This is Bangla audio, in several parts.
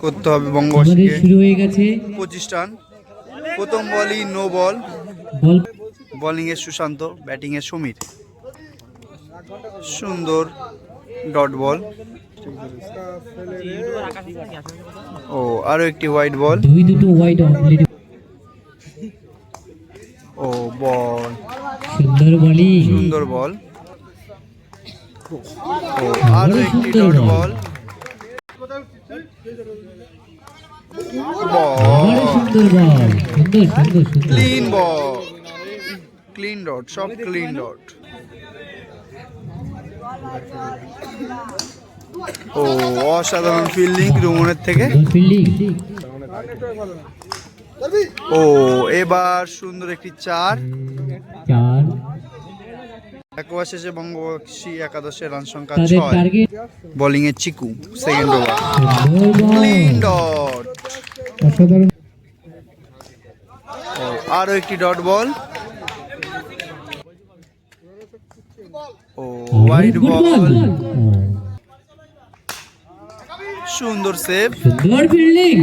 করতে হবে বঙ্গবাসীকে। শুরু হয়ে গেছে 25 রান। প্রথম বলই নো বল। বল বোলিং এ সুশান্ত, ব্যাটিং এ সমীর। সুন্দর ডট বল। ও আরো একটি হোয়াইট বল। দুটো হোয়াইট অলরেডি। ও বল, সুন্দর বলিং। সুন্দর বল। ও আরো একটি ডট বল। সুন্দর বল, সুন্দর সুন্দর সুন্দর। ক্লিন বল, ক্লিন ডট, সব ক্লিন ডট। ও অসাধারণ ফিল্ডিং রুমনের থেকে। ফিল্ডিং। ও এবার সুন্দর একটি 4। একবার শেষে বঙ্গবাসী একাদশের রান সংখ্যা 6। বোলিং এ চিকু, সেকেন্ড ওভার। Clean dot. অসাধারণ। ও আরো একটি ডট বল। ও হোয়াইট বল। সুন্দর সেভ। সুন্দর ফিল্ডিং।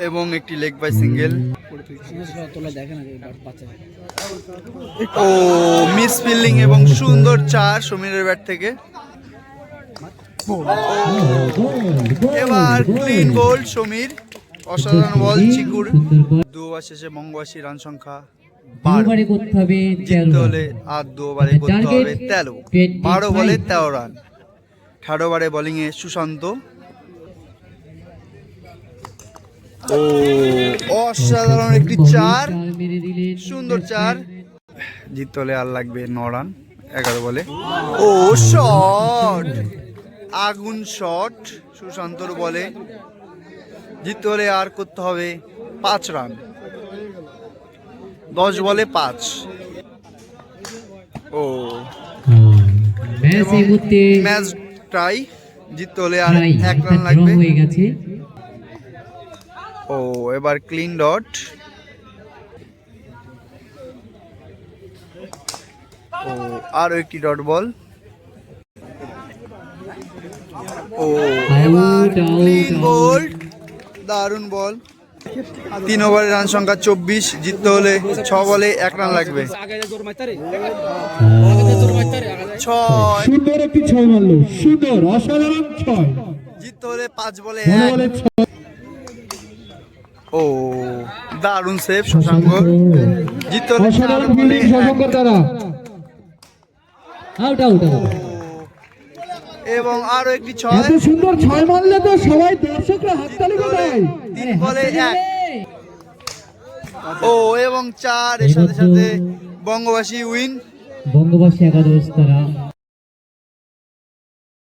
এবং একটি leg by single. O miss fielding এবং সুন্দর 4 সমীরের ব্যাট থেকে। এবার ক্লিন বোল্ড সমীর। অসাধারণ বল চিকুর। 2 ওভার শেষে বঙ্গবাসী রান সংখ্যা 12 করতে হবে। জিততে হলে আর 2 ওভারে করতে হবে 13। 12 বলে 13 রান। 18 ওভারে বোলিং এ সুশান্ত। ও অসাধারণ একটি 4, সুন্দর 4। জিততে হলে আর লাগবে 9 রান 11 বলে। ও শট, আগুন শট সুশান্তর বলে। জিততে হলে আর করতে হবে 5 রান। 10 বলে 5। ও ম্যাচ টাই। জিততে হলে আর 1 রান লাগবে। ও এবার ক্লিন ডট। ও আরো একটি ডট বল। ও এবার ক্লিন বোল্ড, দারুণ বল। 3 ওভারের রান সংখ্যা 24। জিততে হলে 6 বলে 1 রান লাগবে। 6। সুন্দর একটি 6 মারলো। সুন্দর অসাধারণ 6। জিততে হলে 5 বলে 1। ও দারুণ সেভ শশাঙ্ক। জিততে হলে 4 বলে 1। Out out out. এবং আরো একটি 6। এত সুন্দর 6 মারলে তো সবাই দর্শকরা হাততালি দেয়। 3 বলে 1। ও এবং 4 এর সাথে সাথে বঙ্গবাসী উইন। বঙ্গবাসী একাদশ তারা